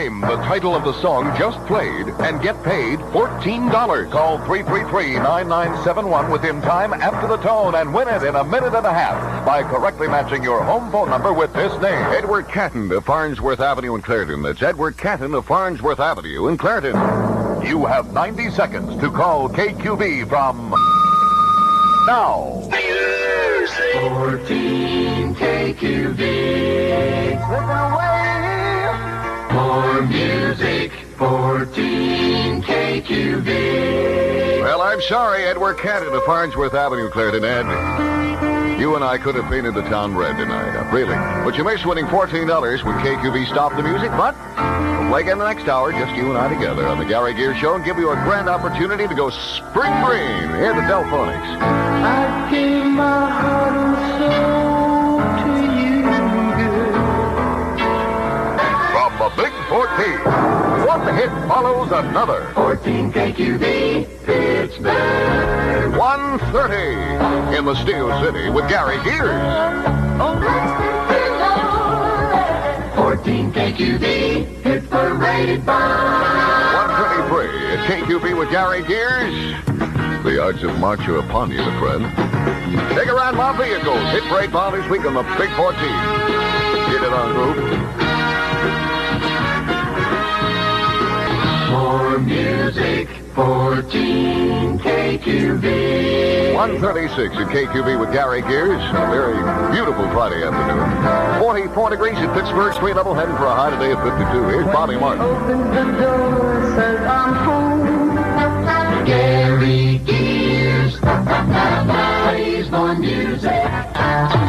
Claim the title of the song just played and get paid $14. Call 333-9971 within time after the tone and win it in a minute and a half by correctly matching your home phone number with this name. Edward Catton of Farnsworth Avenue in Clareton. That's Edward Catton of Farnsworth Avenue in Clareton. You have 90 seconds to call KQV from now. 14 KQV. Slipping away. More music. 14 KQV. Well, I'm sorry, Edward Catton of Farnsworth Avenue, Clareton, Ed. You and I could have painted the town red tonight, really. But you missed winning $14 when KQV stopped the music. But we'll play again the next hour, just you and I together on the Gary Gear Show, and give you a grand opportunity to go spring green. Hear the Delphonics. I gave my heart and soul to you, From the Big 14, one hit follows another. 14 KQV Pittsburgh. 1:30 in the Steel City with Gary Gears. 14 KQV Pittsburgh rated by 1:23 at KQV with Gary Gears. The odds of March are upon you, friend. Take a ride my vehicles. Hit parade ball this week on the Big 14. Get it on, group. more music. 14 KQV. 1:36 at KQV with Gary Gears. A very beautiful Friday afternoon. 44 degrees at Pittsburgh, street level, heading for a high today of 52. Here's Bobby Martin. Opens the door, says I'm home. Gary Gears. Plays more music.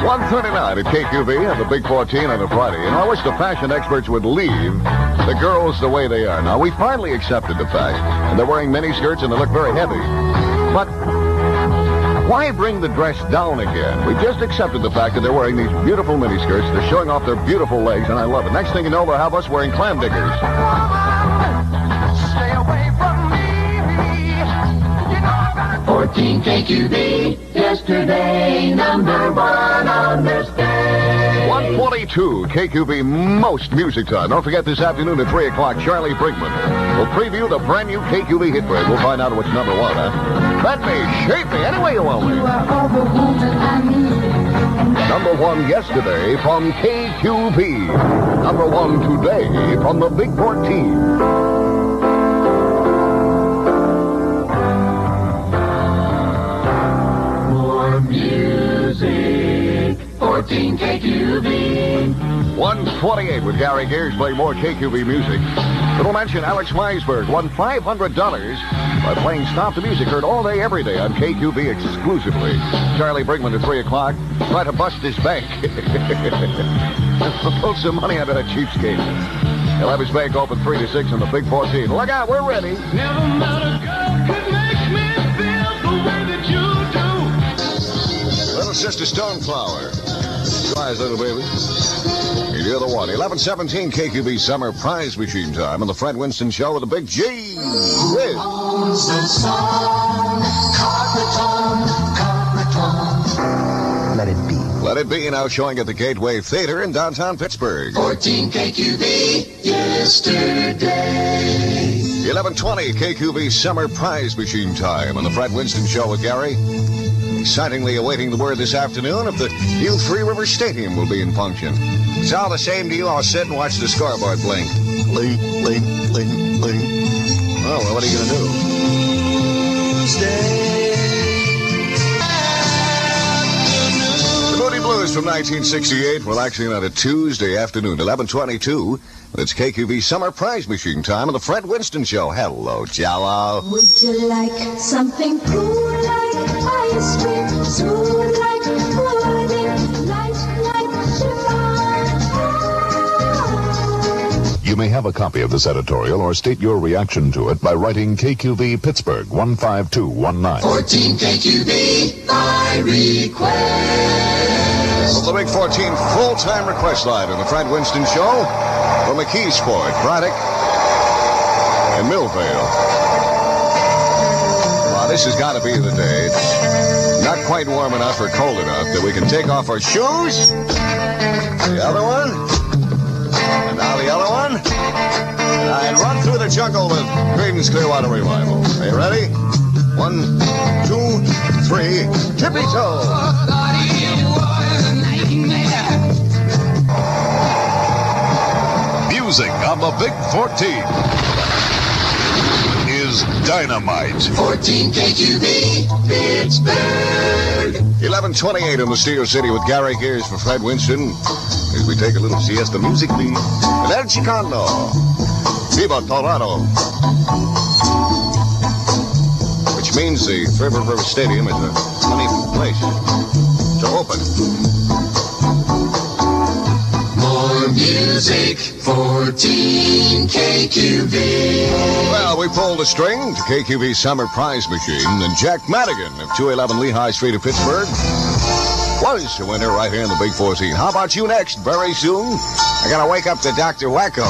1:39 at KQV on the Big 14 on a Friday. And I wish the fashion experts would leave the girls the way they are. Now, we finally accepted the fact, and they're wearing mini skirts and they look very heavy. But why bring the dress down again? We just accepted the fact that they're wearing these beautiful mini skirts. They're showing off their beautiful legs, and I love it. Next thing you know, they'll have us wearing clam diggers. Stay away from me. You know I got 14 KQV. Yesterday, number one on this day. 1:42 KQV most music time. Don't forget this afternoon at 3 o'clock, Charlie Brinkman will preview the brand new KQV hit parade. We'll find out what's number one, huh? Bet me, shape me, any way you want me. You are all the woman I need. Number one yesterday from KQV. Number one today from the Big 14. More music. 14 KQV. 1:28 with Gary Gears. Play more KQV music. Little mention, Alex Weisberg won $500 by playing Stop the Music, heard all day, every day on KQV exclusively. Charlie Brinkman at 3 o'clock. Try to bust his bank. Pull some money out of that cheapskate. He'll have his bank open 3 to 6 on the Big 14. Look out, we're ready. Never met a girl could make me feel the way that you do. Little Sister Stoneflower. Try, little baby. You're the one. 11:17 KQV Summer Prize Machine time on the Fred Winston Show with the Big G. With Owns the song, Carpeton. Let it be. Let It Be now showing at the Gateway Theater in downtown Pittsburgh. 14 KQV, yesterday. 11:20 KQV Summer Prize Machine time on the Fred Winston Show with Gary. Excitingly awaiting the word this afternoon if the new Three River Stadium will be in function. It's all the same to you. I'll sit and watch the scoreboard blink. Blink, blink, blink, blink. Oh, well, what are you going to do? The Moody Blues from 1968. Well, actually, not a Tuesday afternoon, 11:22. It's KQV Summer Prize Machine time on the Fred Winston Show. Hello, Jello. Would you like something cool like ice cream, smooth like pudding, light like chiffon? You may have a copy of this editorial or state your reaction to it by writing KQV Pittsburgh 15219. 14 KQV, by request. The Big 14 full-time request line on the Fred Winston Show from McKeesport, Braddock, and Millvale. Well, this has got to be the day. It's not quite warm enough or cold enough that we can take off our shoes. The other one. And now the other one. Jungle with Creedence Clearwater Revival. Are you ready? 1, 2, 3, tippy toe. Music on the Big 14 is dynamite. 14 KQV Pittsburgh. 11:28 in the Steel City with Gary Gears for Fred Winston. As we take a little siesta musically. And El Chicano. Viva Torado. Which means the Thrift River Stadium is a funny place to open. More music, 14 KQV. Well, we pulled the string to KQV's Summer Prize Machine, and Jack Madigan of 211 Lehigh Street of Pittsburgh was the winner right here in the Big 14. How about you next? Very soon, I gotta wake up to Dr. Wacko.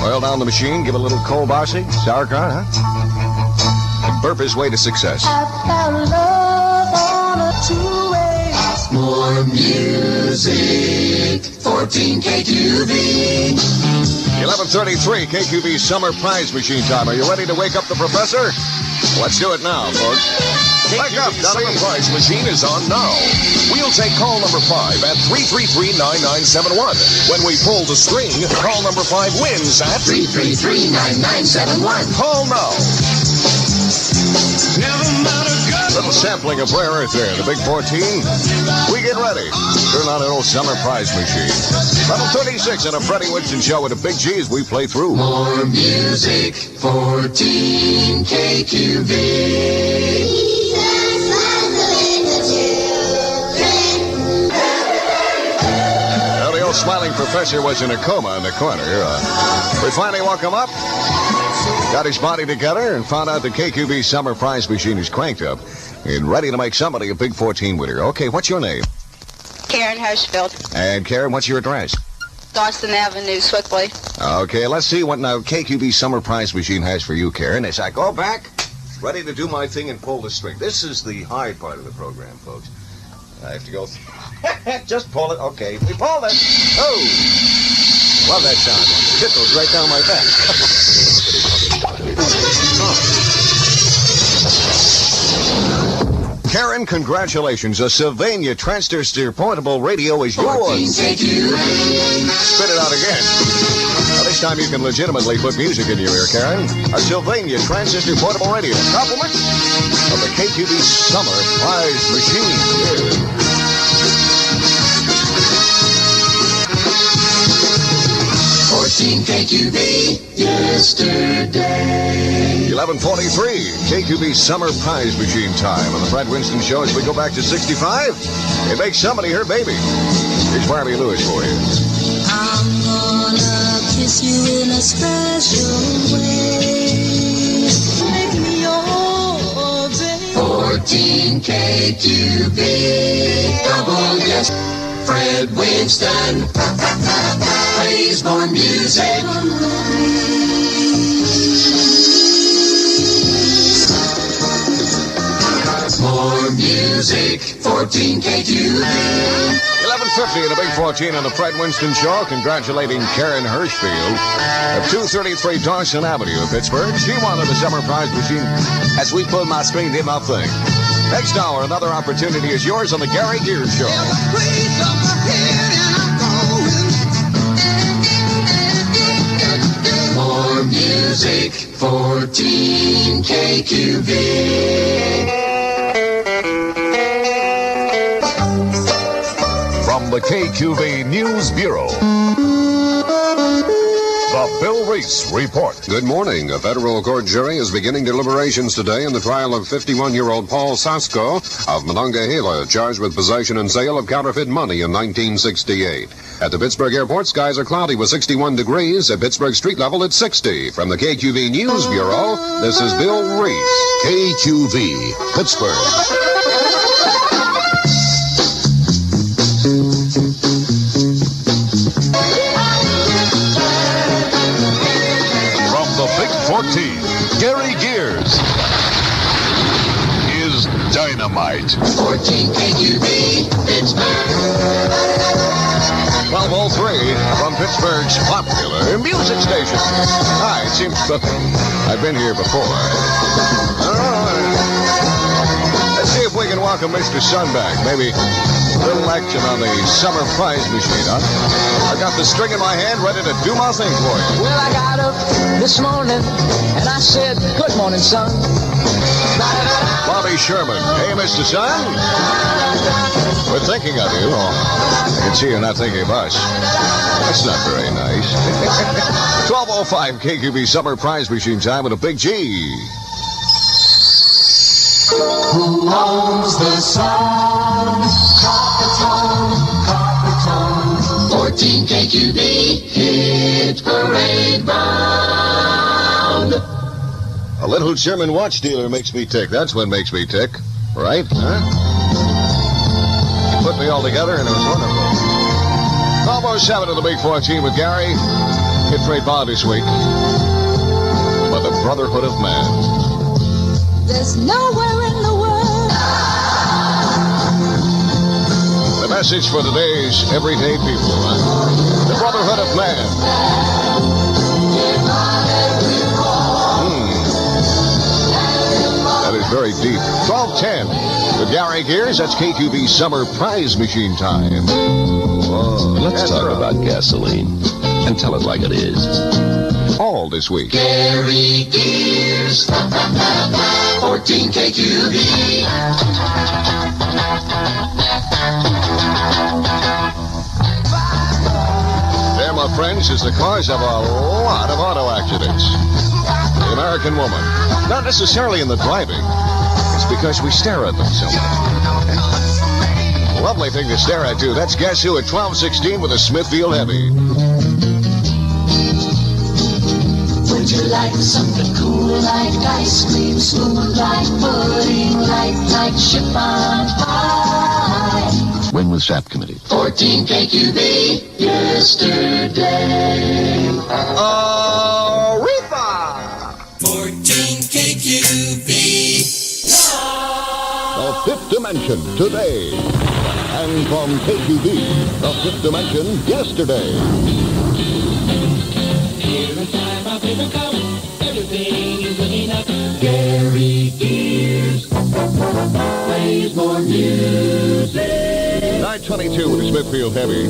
Oil down the machine, give a little cold bossy, sauerkraut, huh? And burp his way to success. I found love on a two-way. More music, 14 KQV. 11:33, KQV's Summer Prize Machine time. Are you ready to wake up the professor? Let's do it now, folks. Wake up, KQV's Summer Dummy. Prize Machine is on now. We'll take call number 5 at 333-9971. When we pull the string, call number 5 wins at 333-9971. call now. Little sampling of rare earth there, the Big 14. We get ready. Turn on an old Summer Prize Machine. 11:36 on a Freddie Winston show with the Big G's we play through. More music, 14 KQV. Well, the old smiling professor was in a coma in the corner. We finally woke him up, got his body together, and found out the KQV Summer Prize Machine is cranked up and ready to make somebody a Big 14 winner. Okay, what's your name? Karen Hirschfeld, And Karen, what's your address? Dawson Avenue, Swickley. Okay, let's see what now KQV Summer Prize Machine has for you, Karen, as I go back, ready to do my thing and pull the string. This is the hard part of the program, folks. I have to go just pull it. Okay, we pulled it. Oh! Love that sound. It goes right down my back. Karen, congratulations. A Sylvania transistor portable radio is 14 yours. KQV. Spit it out again. Now, this time you can legitimately put music in your ear, Karen. A Sylvania transistor portable radio. Compliment of the KQV Summer Prize Machine. 14 KQV yesterday. 11:43, KQV Summer Prize Machine time on the Fred Winston Show as we go back to 65. It makes somebody her baby. Here's Barbie Lewis for you. I'm gonna kiss you in a special way. Make me your baby. 14 KQV double yes. Fred Winston plays more music. More music, 14 KQV. 11:50 in the Big 14 on the Fred Winston Show, congratulating Karen Hirschfield of 233 Dawson Avenue in Pittsburgh. She won the Summer Prize Machine as we pull my string, did my thing. Next hour, another opportunity is yours on the Gary Gears Show. More music, 14 KQV. From the KQV News Bureau, the Bill Reese Report. Good morning. A federal court jury is beginning deliberations today in the trial of 51-year-old Paul Sasko of Monongahela, charged with possession and sale of counterfeit money in 1968. At the Pittsburgh airport, skies are cloudy with 61 degrees. At Pittsburgh street level, it's 60. From the KQV News Bureau, this is Bill Reese. KQV Pittsburgh. From the Big 14, Gary Gears is dynamite. 14 KQV Pittsburgh. 12:03 from Pittsburgh's popular music station. Hi, it seems I've been here before. Let's see if we can welcome Mr. Sun back. Maybe a little action on the summer prize machine, huh? I got the string in my hand ready to do my thing for you. Well, I got up this morning and I said, good morning, son. Bobby Sherman. Hey, Mr. Sun. We're thinking of you. Oh, I can see you're not thinking of us. That's not very nice. 12:05 KQV Summer Prize Machine time with a big G. Who owns the sun? Coppertone. 14 KQV, hit parade bound. A little German watch dealer makes me tick. That's what makes me tick. Right? Huh? You put me all together and it was wonderful. 12:07 of the Big 14 with Gary. Hit parade bound this week by the Brotherhood of Man. There's nowhere in the world. The message for today's everyday people, huh? The Brotherhood of Man. That is very deep. 12:10 with Gary Gears. That's KQV Summer Prize Machine time. Oh, Let's talk about gasoline and tell it like it is. All this week. Gary Gears, 14 KQV. There, my friends, is the cause of a lot of auto accidents. The American woman. Not necessarily in the driving. It's because we stare at them so much. Lovely thing to stare at, too. That's Guess Who at 12:16 with a Smithfield Heavy. Would you like something cool like ice cream, smooth like pudding, light like chiffon pie? When was SAP committee? 14 KQV, yesterday. Aretha! 14 KQV. The Fifth Dimension today. And from KQV, the Fifth Dimension yesterday. Every time I pick a cup, everything is looking up. Gary Gears plays more music. 9:22 with the Smithfield Heavy.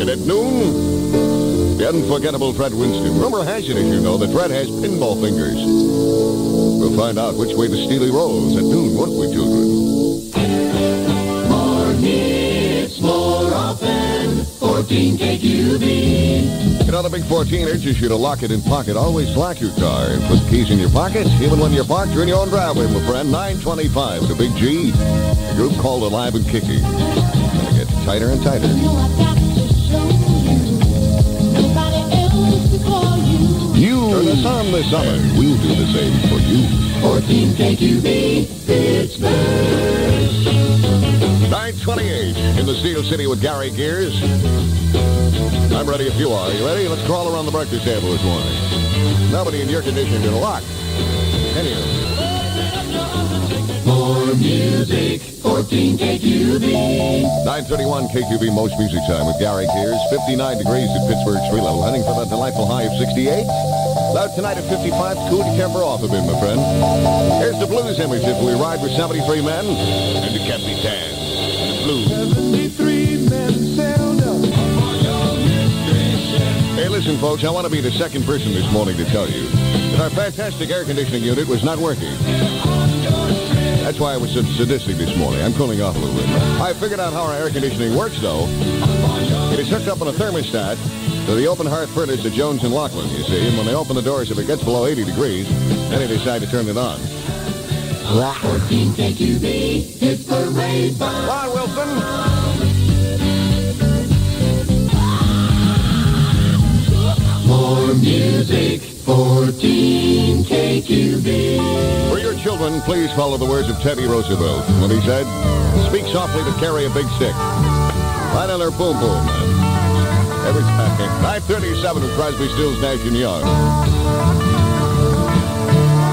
And at noon, the unforgettable Fred Winston. Rumor has it, as you know, that Fred has pinball fingers. We'll find out which way the Steely rolls at noon, won't we, children? More hits, more often. 14 KQV. You know, the Big 14 urges you to lock it in pocket. Always lock your car and put the keys in your pocket, even when you're parked or in your own driveway, my friend. 9:25 with a Big G. A group called Alive and Kicking. Gonna get tighter and tighter. You turn us on this summer. We'll do the same for you. 14 KQV, Pittsburgh. 9:28 in the Steel City with Gary Gears. I'm ready if you are. You ready? Let's crawl around the breakfast table this morning. Nobody in your condition did a lot. Anyhow. More music, 14 KQV. 9:31 KQV Most Music Time with Gary Gears. 59 degrees at Pittsburgh's tree level. Heading for that delightful high of 68. Cloud tonight at 55. Cool to temper off a bit, my friend. Here's the blues image if we ride for 73 men and the Capitan. The blues. 73 men sailed up. Hey, listen, folks, I want to be the second person this morning to tell you that our fantastic air conditioning unit was not working. That's why I was so sadistic this morning. I'm cooling off a little bit. I figured out how our air conditioning works, though. It is hooked up on a thermostat to the open hearth furnace at Jones and Laughlin, you see. And when they open the doors, if it gets below 80 degrees, then they decide to turn it on. 14 KQV, hit parade bound. Come on, Wilson. More music, 14 KQV. For your children, please follow the words of Teddy Roosevelt when he said, "Speak softly but carry a big stick." Right on their boom boom, man. Every time. 9:37 with Crosby, Stills, Nash & Young.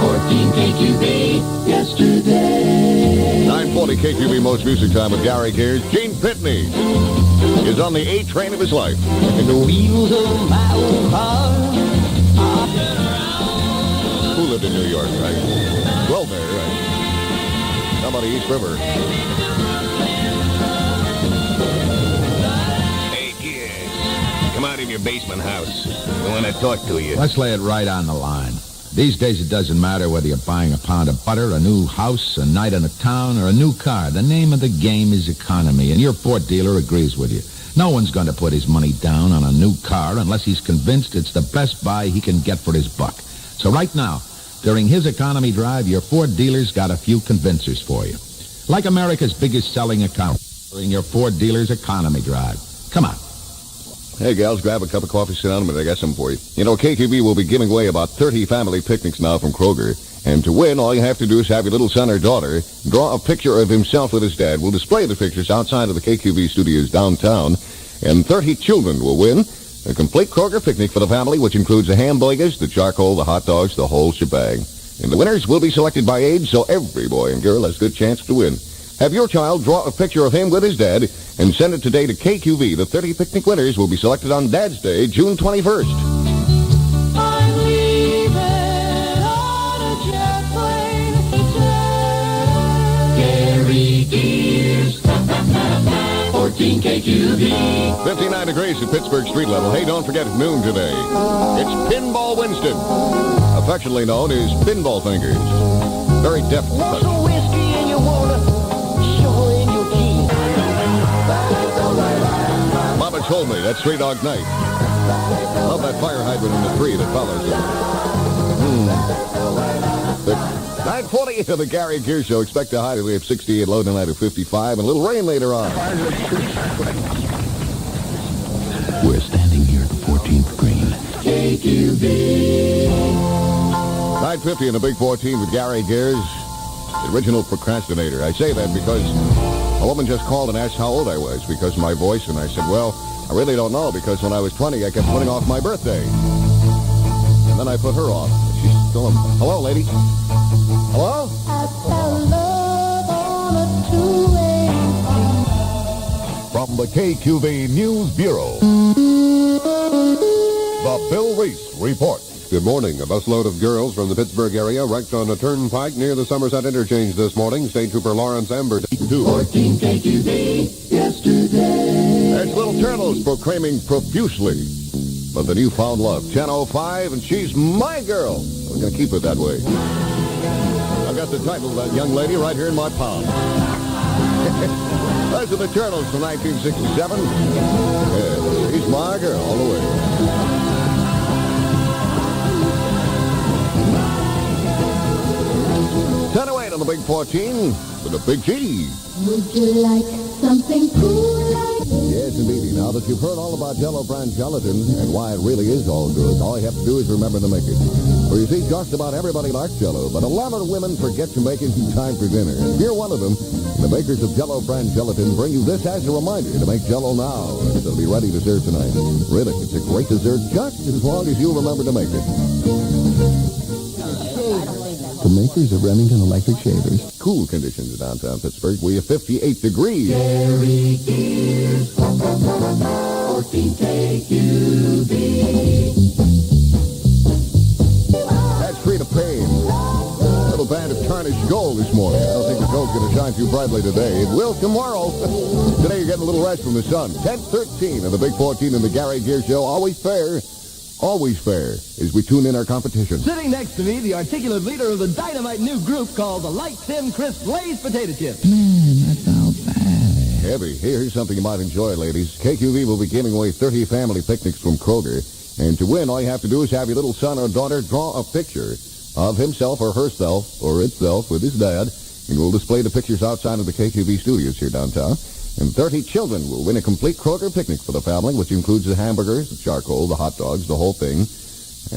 14 KQV, yesterday. 9:40 KQV Most Music Time with Gary Gears. Gene Pitney. is on the A train of his life. And the wheels of my old car. Who lived in New York, right? Well, there, right? Somebody East River. Hey, kid. Come out of your basement house. I want to talk to you. Let's lay it right on the line. These days, it doesn't matter whether you're buying a pound of butter, a new house, a night in a town, or a new car. The name of the game is economy, and your Ford dealer agrees with you. No one's going to put his money down on a new car unless he's convinced it's the best buy he can get for his buck. So right now, during his economy drive, your Ford dealer's got a few convincers for you. Like America's biggest selling account during your Ford dealer's economy drive. Come on. Hey, gals, grab a cup of coffee, sit down a minute. I got something for you. You know, KQV will be giving away about 30 family picnics now from Kroger. And to win, all you have to do is have your little son or daughter draw a picture of himself with his dad. We'll display the pictures outside of the KQV studios downtown. And 30 children will win a complete Kroger picnic for the family, which includes the hamburgers, the charcoal, the hot dogs, the whole shebang. And the winners will be selected by age, so every boy and girl has a good chance to win. Have your child draw a picture of him with his dad and send it today to KQV. The 30 picnic winners will be selected on Dad's Day, June 21st. I'm leaving on a jet plane today. Gary Gears, 14 KQV. 59 degrees at Pittsburgh street level. Hey, don't forget at noon today. It's Pinball Winston, affectionately known as Pinball Fingers. Very deft touch. Whiskey and you wanna show in your key. Mama told me that's Three Dog Night. Love that fire hydrant in the tree that follows it. 9:40 of the Gary Gear Show. Expect a high today of 68, low tonight of 55, and a little rain later on. We're standing here at the 14th green. KQV. 9:50 in the Big 14 with Gary Gears, the original procrastinator. I say that because a woman just called and asked how old I was because of my voice, and I said, well, I really don't know because when I was 20, I kept putting off my birthday. And then I put her off. She's still hello, lady. Hello? I found love on a two-way. From the KQV News Bureau, the Bill Reese Report. Good morning. A busload of girls from the Pittsburgh area wrecked on a turnpike near the Somerset interchange this morning. State Trooper Lawrence Amber. 14 KQV yesterday. There's Little Turtles proclaiming profusely of the newfound love. 10:05, and she's my girl. We're going to keep it that way. I've got the title of that young lady right here in my palm. Those are the Turtles from 1967. Yeah, she's my girl all the way. On the Big 14 with a Big G. Would you like something cool like Yes, indeed. Now that you've heard all about Jell-O brand gelatin and why it really is all good, all you have to do is remember to make it. For you see, just about everybody likes Jell-O, but a lot of women forget to make it in time for dinner. If you're one of them, the makers of Jell-O brand gelatin bring you this as a reminder to make Jell-O now. It'll be ready to serve tonight. Really, it's a great dessert just as long as you remember to make it. The makers of Remington electric shavers. Cool conditions in downtown Pittsburgh. We have 58 degrees. Gary Gears, 14 KQV. That's Frida Payne. Little band of tarnished gold this morning. I don't think the gold's going to shine too brightly today. It will tomorrow. Today you're getting a little rest from the sun. 10:13 of the Big 14 in the Gary Gear Show. Always fair as we tune in our competition. Sitting next to me, the articulate leader of the dynamite new group called the Light Thin Crisp Lay's Potato Chips. Man, that sounds bad. Heavy. Here's something you might enjoy, ladies. KQV will be giving away 30 family picnics from Kroger. And to win, all you have to do is have your little son or daughter draw a picture of himself or herself or itself with his dad. And we'll display the pictures outside of the KQV studios here downtown. And 30 children will win a complete Kroger picnic for the family, which includes the hamburgers, the charcoal, the hot dogs, the whole thing,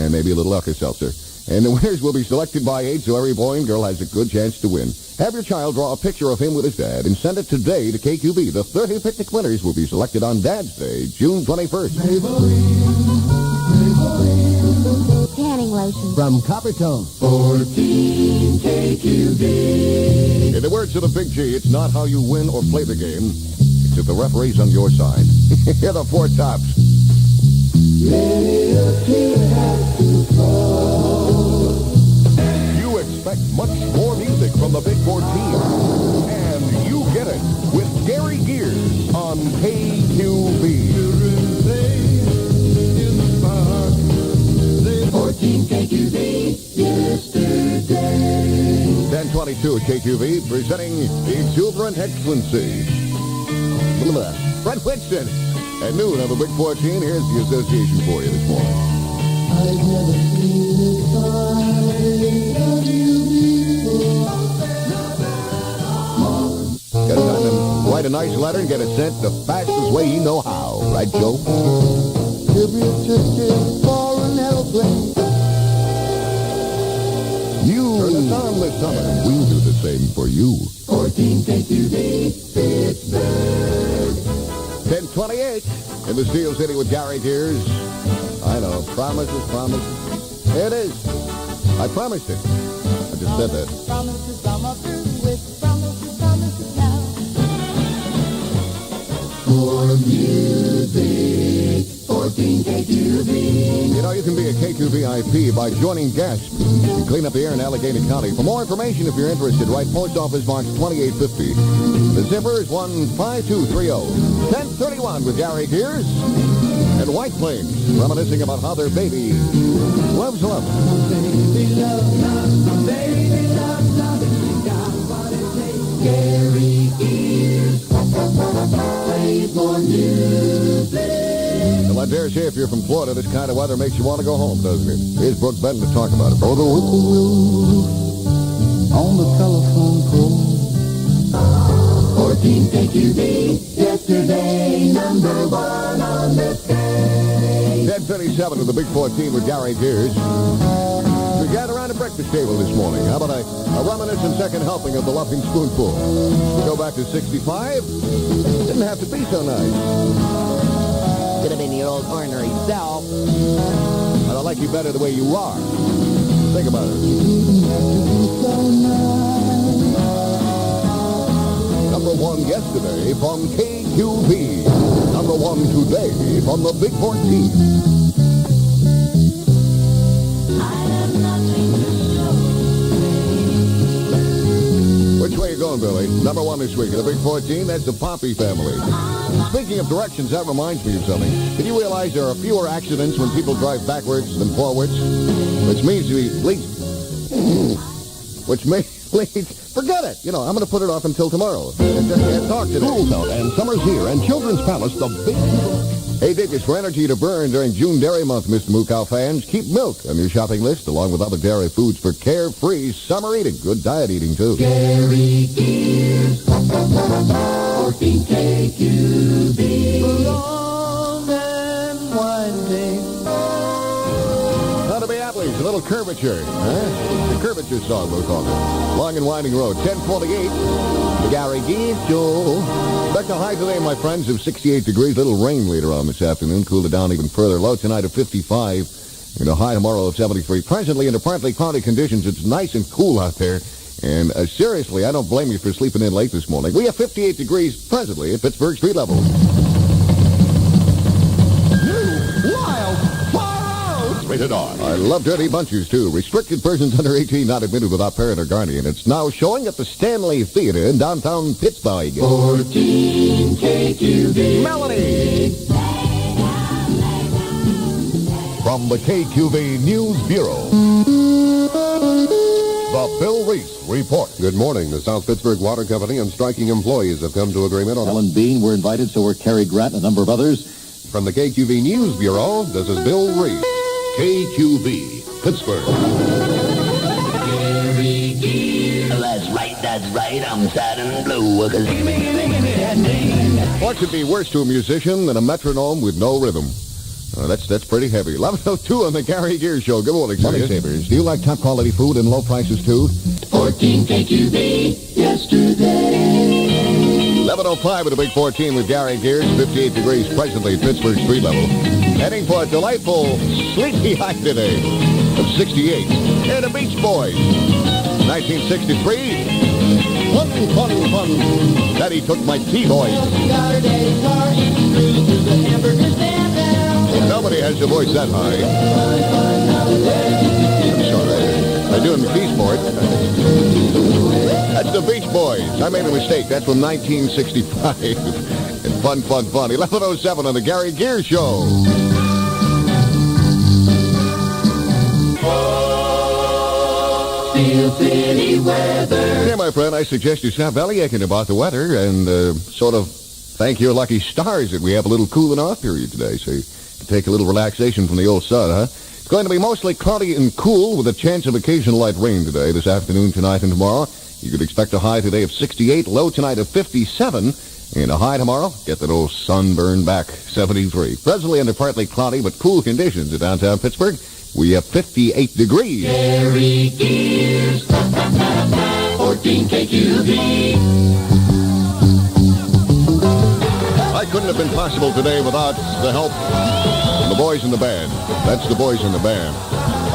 and maybe a little Alka-Seltzer. And the winners will be selected by age, so every boy and girl has a good chance to win. Have your child draw a picture of him with his dad and send it today to KQV. The 30 picnic winners will be selected on Dad's Day, June 21st. Tanning lotion. From Coppertone. 14 KQV. In the words of the Big G, it's not how you win or play the game. It's if the referee's on your side. Here are the four tops. You expect much more music from the Big 14. And you get it with Gary Gears on KQV. 14 KQV yesterday. 1022 at KQV, presenting Exuberant Excellency. Fred Winston. At noon on the Big 14, here's the association for you this morning. I've never seen this side of you before. Got time to write a nice letter and get it sent the fastest way you know how. Right, Joe? Give me a ticket for an airplane. Turn us on this summer. We'll do the same for you. 14 KQV Pittsburgh. 1028 in the Steel City with Gary Gears. I know. Promises. Here it is. I promised it. I just said that. Promises I'm up with. Promises now. More music. 14 KQV. You know, you can be a KQV IP by joining GASP. You clean up the air in Allegheny County. For more information, if you're interested, write Post Office Box 2850. The zipper is 15230. 1031 with Gary Gears and White Plains, reminiscing about how their baby loves love. Baby love, baby love, you got what it takes. Gary Gears, play more music. Well, I dare say if you're from Florida, this kind of weather makes you want to go home, doesn't it? Here's Brooke Benton to talk about it. Oh, the whippoorwill on the telephone pole. 14 KQV, yesterday, number one on this day. 10:37 to the Big 14 with Gary Gears. We gather around the breakfast table this morning. How about a reminiscent second helping of the Loving Spoonful? We go back to 65. Didn't have to be so nice. Could have been your old ornery self. But I like you better the way you are. Think about it. Number one yesterday from KQV. Number one today from the Big 14. Which way you going, Billy? Number one this week in the Big 14, that's the Poppy family. Speaking of directions, that reminds me of something. Did you realize there are fewer accidents when people drive backwards than forwards? Which means forget it. You know, I'm going to put it off until tomorrow. Can't talk today. School's out and summer's here, and Children's Palace, the big... Hey, Dick, it's for energy to burn during June Dairy Month, Mr. Moo Cow fans. Keep milk on your shopping list, along with other dairy foods for carefree summer eating. Good diet eating, too. Gary Gears, 14 KQV. Long and winding. Now to be athletes, a little curvature. Huh? The curvature song, we'll call it. Long and winding road, 1048. The Gary Gears Show. Back to high today, my friends, of 68 degrees. Little rain later on this afternoon. Cooled it down even further. Low tonight of 55. And a high tomorrow of 73. Presently, under partly cloudy conditions, it's nice and cool out there. And seriously, I don't blame you for sleeping in late this morning. We have 58 degrees presently at Pittsburgh street level. Rated R. I love dirty bunches, too. Restricted persons under 18 not admitted without parent or guardian. It's now showing at the Stanley Theater in downtown Pittsburgh. 14 KQV. Melanie! From the KQV News Bureau, the Bill Reese Report. Good morning. The South Pittsburgh Water Company and striking employees have come to agreement on... Ellen Bean were invited, so were Cary Grant and a number of others. From the KQV News Bureau, this is Bill Reese. KQV Pittsburgh. Gary Gears. That's right, I'm sad and blue. What could be worse to a musician than a metronome with no rhythm? That's pretty heavy. 11:02 on the Gary Gears Show. Good morning, Money savers. Do you like top quality food and low prices, too? 14 KQV yesterday. 11:05 with a Big 14 with Gary Gears. 58 degrees presently at Pittsburgh street level. Heading for a delightful, sleepy hike today of 68. And the Beach Boys. 1963. Fun. Daddy took my T-boy. Nobody has a voice that high. I'm sorry. They're doing the key sport. That's the Beach Boys. I made a mistake. That's from 1965. And fun. 11:07 on the Gary Gear Show. Steel City weather. Yeah, my friend, I suggest you stop bellyaching about the weather and sort of thank your lucky stars that we have a little cooling off period today, so you can take a little relaxation from the old sun, huh? It's going to be mostly cloudy and cool with a chance of occasional light rain today, this afternoon, tonight, and tomorrow. You could expect a high today of 68, low tonight of 57, and a high tomorrow, get that old sunburn back, 73. Presently under partly cloudy but cool conditions at downtown Pittsburgh. We have 58 degrees. Gary Gears, 14 KQV. I couldn't have been possible today without the help of the boys in the band. That's the boys in the band.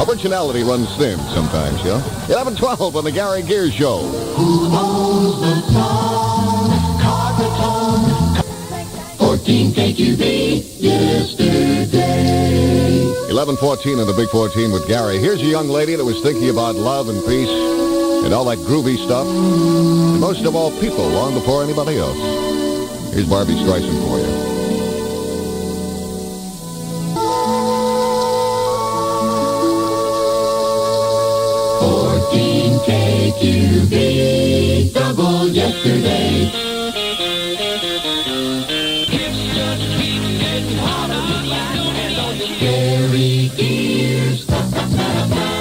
Originality runs thin sometimes, you know? 11:12 on the Gary Gears Show. Who owns the tone? Carpetone. 14 KQV yesterday. 11:14 on the Big 14 with Gary. Here's a young lady that was thinking about love and peace and all that groovy stuff. And most of all, people long before anybody else. Here's Barbie Streisand for you. KQV, double yesterday. Gary Gears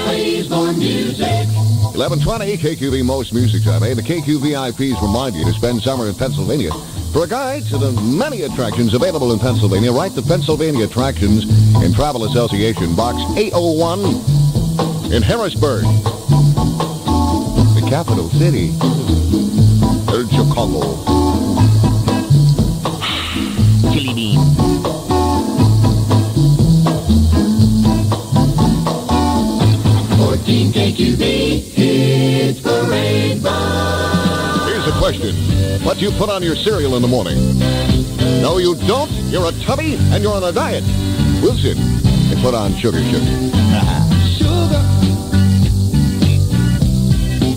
plays more music. 11:20, KQV Most Music Time. Hey, the KQVIPs remind you to spend summer in Pennsylvania. For a guide to the many attractions available in Pennsylvania, write the Pennsylvania Attractions and Travel Association, Box 801 in Harrisburg. Capital city. There's Chicago. Chili bean. KQV, hit parade bus. Here's a question. What do you put on your cereal in the morning? No, you don't. You're a tubby and you're on a diet. Wilson, they put on sugar. Sugar.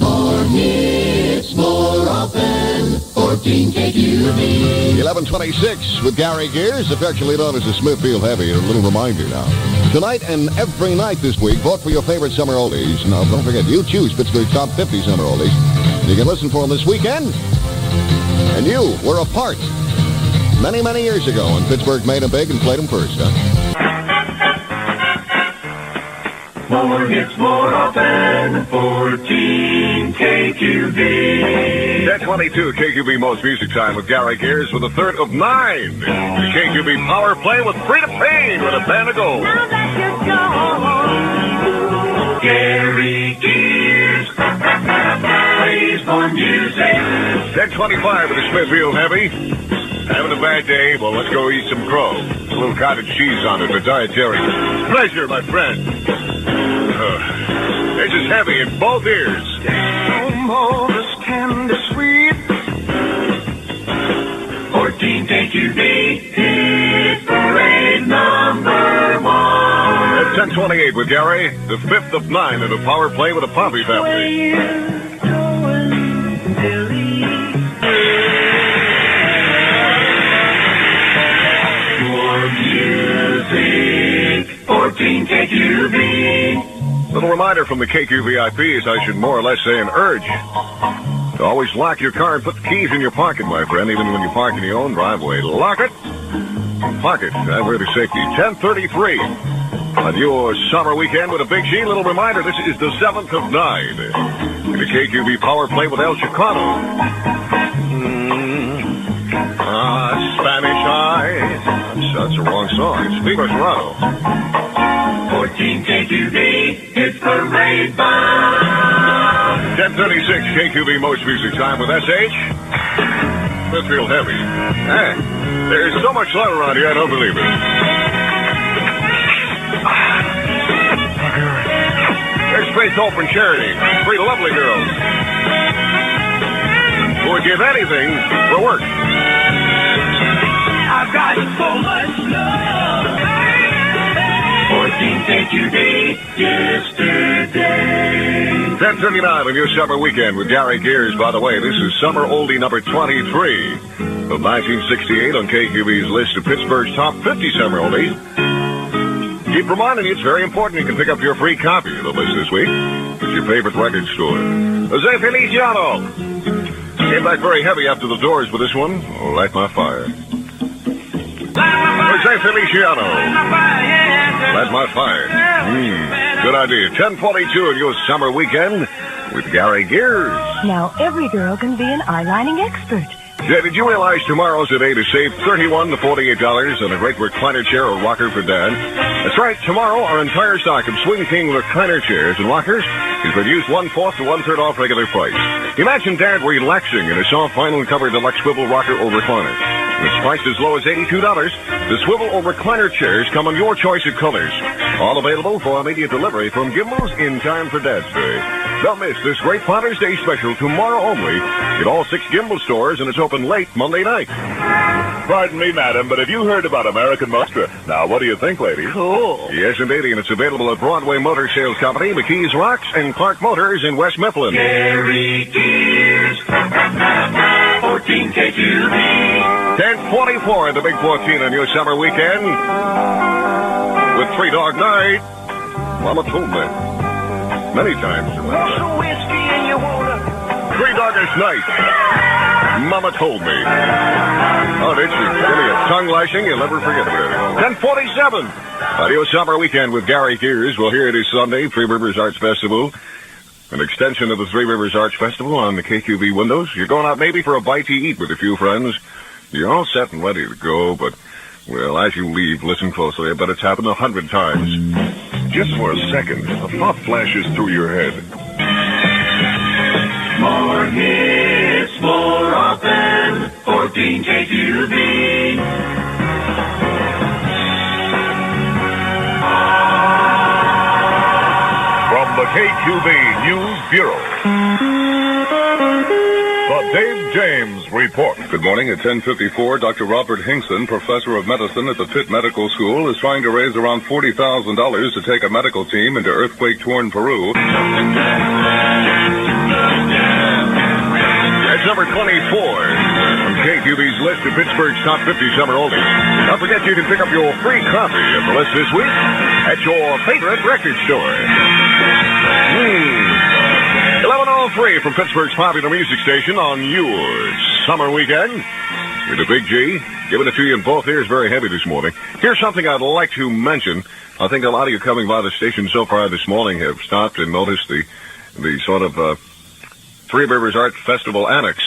More hits, more often. 14 KQV. 11:26 with Gary Gears, affectionately known as the Smithfield Heavy. A little reminder now. Tonight and every night this week, vote for your favorite summer oldies. Now, don't forget, you choose Pittsburgh's top 50 summer oldies. You can listen for them this weekend. And you were a part many, many years ago when Pittsburgh made them big and played them first, huh? More hits, more often. 14 KQV. 10:22 KQV Most Music Time with Gary Gears with a third of 9. The KQV Power Play with Frida Payne with a band of gold. Now that you're gone, Gary Gears plays more music. 10:25 with the Smithfield Heavy. Having a bad day? Well, let's go eat some crow. A little cottage cheese on it for dietary pleasure, my friend. This is heavy in both ears. All this candy sweet. 14 KQV, hit parade number 1. At 10:28 with Gary, the 5th of 9 in a power play with a Poppy family. More music, 14 KQV. Little reminder from the KQVIPs, I should more or less say an urge. To always lock your car and put the keys in your pocket, my friend, even when you park in your own driveway. Lock it. Pocket. That's really safety. 10:33. On your summer weekend with a Big G. Little reminder, this is the 7th of 9. In the KQV Power Play with El Chicano. Spanish Eyes. That's the wrong song. It's Viva Serrano. 14 KQV, it's parade bus. 10:36 KQV Most Music Time with SH. Smithfield Heavy. Hey, there's so much love around here, I don't believe it. There's Faith, Hope, and Charity. 3 lovely girls who would give anything for work. I've got so much love. 14 KQV yesterday. 10:39 on your summer weekend with Gary Gears. By the way, this is summer oldie number 23 of 1968 on KQV's list of Pittsburgh's top 50 summer oldies. Keep reminding you, it's very important you can pick up your free copy of the list this week at your favorite record store. Jose Feliciano came back very heavy after the Doors with this one, Light My Fire. Jose Feliciano, Light My Fire. Good idea. 10:42 on your summer weekend with Gary Gears. Now every girl can be an eyelining expert. Yeah, did you realize tomorrow's the day to save $31 to $48 on a great recliner chair or rocker for Dad? That's right. Tomorrow, our entire stock of Swing King recliner chairs and rockers is reduced 1/4 to 1/3 off regular price. Imagine Dad relaxing in a soft vinyl covered deluxe swivel rocker or recliner. It's priced as low as $82. The swivel or recliner chairs come in your choice of colors. All available for immediate delivery from Gimbel's in time for Dad's Day. Don't miss this great Father's Day special tomorrow only at all 6 Gimbel stores, and it's open late Monday night. Pardon me, madam, but have you heard about American Mostra? Now, what do you think, lady? Cool. Yes, indeed, and it's available at Broadway Motor Sales Company, McKee's Rocks, and Clark Motors in West Mifflin. Gary Gears, 14 KQV. 10:44 at the Big 14 on your summer weekend with 3 Dog Night. Mama told me many times. Some whiskey in your water. 3 Doggers Night. Mama told me. Oh, did she? Give me a tongue lashing you'll never forget about it. 10:47. Audio Summer Weekend with Gary Gears. Well, here it is Sunday, Three Rivers Arts Festival. An extension of the Three Rivers Arts Festival on the KQV windows. You're going out maybe for a bite to eat with a few friends. You're all set and ready to go, but, well, as you leave, listen closely. I bet it's happened 100 times. Just for a second, a thought flashes through your head. More hits, more often. 14 KQV. From the KQV News Bureau, the Dave James Report. Good morning. At 10:54, Dr. Robert Hinkson, professor of medicine at the Pitt Medical School, is trying to raise around $40,000 to take a medical team into earthquake-torn Peru. That's number 24 on KQV's list of Pittsburgh's top 50 summer oldies. Don't forget you can pick up your free copy of the list this week at your favorite record store. 11:03 from Pittsburgh's popular music station on your summer weekend with a Big G. Giving it to you in both ears very heavy this morning. Here's something I'd like to mention. I think a lot of you coming by the station so far this morning have stopped and noticed the sort of Three Rivers Art Festival annex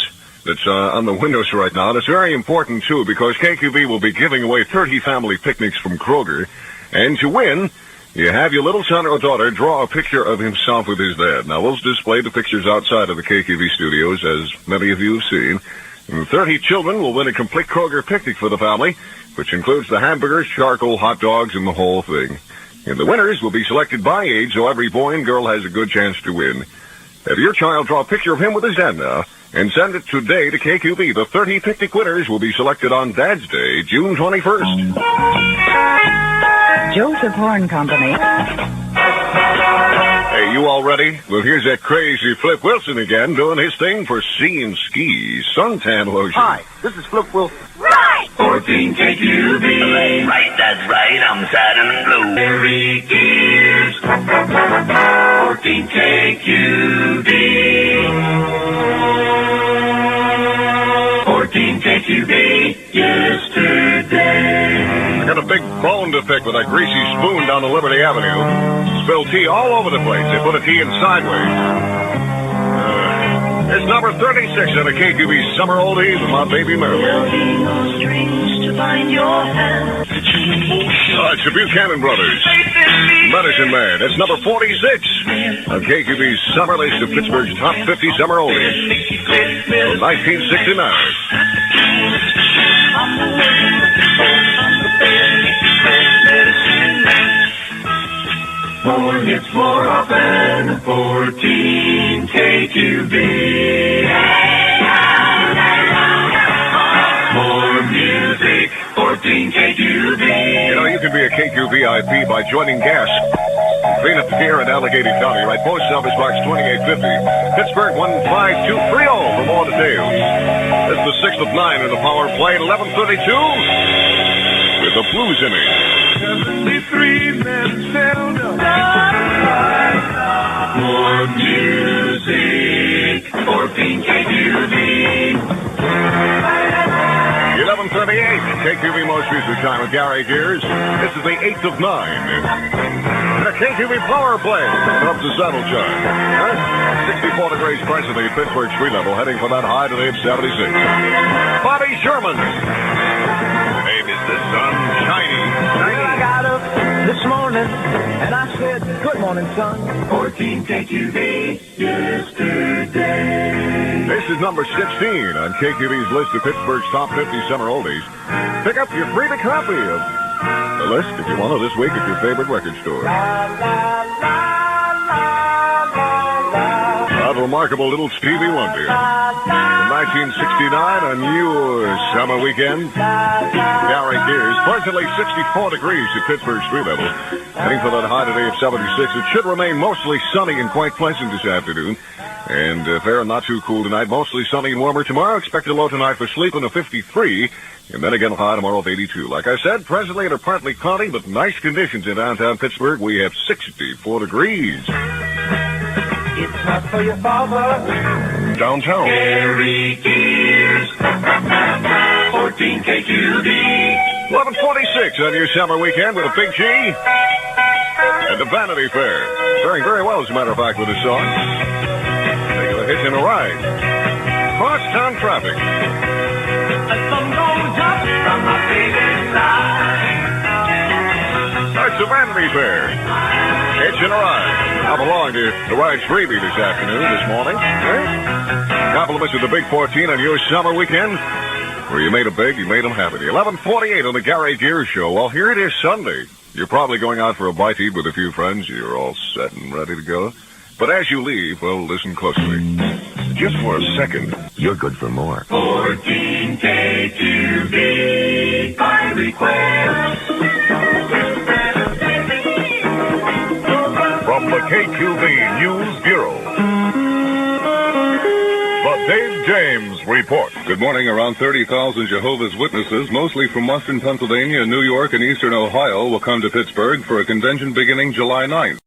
that's on the windows right now. And it's very important, too, because KQV will be giving away 30 family picnics from Kroger. And to win, you have your little son or daughter draw a picture of himself with his dad. Now, we'll display the pictures outside of the KQV studios, as many of you have seen. And 30 children will win a complete Kroger picnic for the family, which includes the hamburgers, charcoal, hot dogs, and the whole thing. And the winners will be selected by age, so every boy and girl has a good chance to win. Have your child draw a picture of him with his dad now, and send it today to KQV. The 30 picnic winners will be selected on Dad's Day, June 21st. Joseph Horn Company. Hey, you all ready? Well, here's that crazy Flip Wilson again doing his thing for Sea and Ski suntan lotion. Hi, this is Flip Wilson. Right! 14 KQV. Right, that's right. I'm sad and blue. Gary Gears. 14 KQV. 14 KQV. Yesterday. I got a big bone to pick with that greasy spoon down the Liberty Avenue. Spilled tea all over the place. They put a tea in sideways. It's number 36 on the KQV Summer Oldies with my baby Marilyn. It's the Buchanan Brothers. Medicine Man. That's number 46 on KQV's Summer List of Pittsburgh's top 50 summer oldies from 1969. More new hits more often. 14 KQV. More music. 14 KQV. You know, you can be a KQVIP by joining gas. Clean up here in Allegheny County, right? Post Office Box 2850, Pittsburgh 15230 for more details. It's the 6th of 9 in the power play, 11:32 with the blues inning. 73 men settled down. More music. 14 KQV. 11:38, KQV Most Music Time with Gary Gears. This is the 8th of 9. The KQV Power Play up to settle time. 64 degrees presently at Pittsburgh street level, heading for that high today of 76. Bobby Sherman. Today is the sun shining. I got up this morning and I said, good morning, son. 14 KQV yesterday. This is number 16 on KQV's list of Pittsburgh's top 50 summer oldies. Pick up your free copy of the list if you want to this week at your favorite record store. That remarkable little Stevie Wonder. From 1969 on your summer weekend. Gary Gears. Presently 64 degrees at Pittsburgh street level. Heading for that high today of 76. It should remain mostly sunny and quite pleasant this afternoon. And fair and not too cool tonight. Mostly sunny and warmer tomorrow. Expected low tonight for sleeping of 53. And then again high tomorrow of 82. Like I said, presently it are partly cloudy, but nice conditions in downtown Pittsburgh. We have 64 degrees. It's not for your father. Downtown. Gary Gears. 14 KQV. 11:46 on your summer weekend with a Big G. And the Vanity Fair. Faring very well, as a matter of fact, with this song. Taking a hitch and a ride. Crosstown traffic. From my baby's side. That's the Vanity Fair. Hitch and a ride. I belong to the Ride's Freebie this afternoon, this morning. Compliments of the Big 14 on your summer weekend. Where you made them big, you made them happy. 11:48 on the Gary Gears Show. Well, here it is Sunday. You're probably going out for a bite to eat with a few friends. You're all set and ready to go. But as you leave, well, listen closely. Just for a second, you're good for more. 14 KQV by request. From the KQV News Bureau, the Dave James Report. Good morning. Around 30,000 Jehovah's Witnesses, mostly from western Pennsylvania, New York, and eastern Ohio, will come to Pittsburgh for a convention beginning July 9th.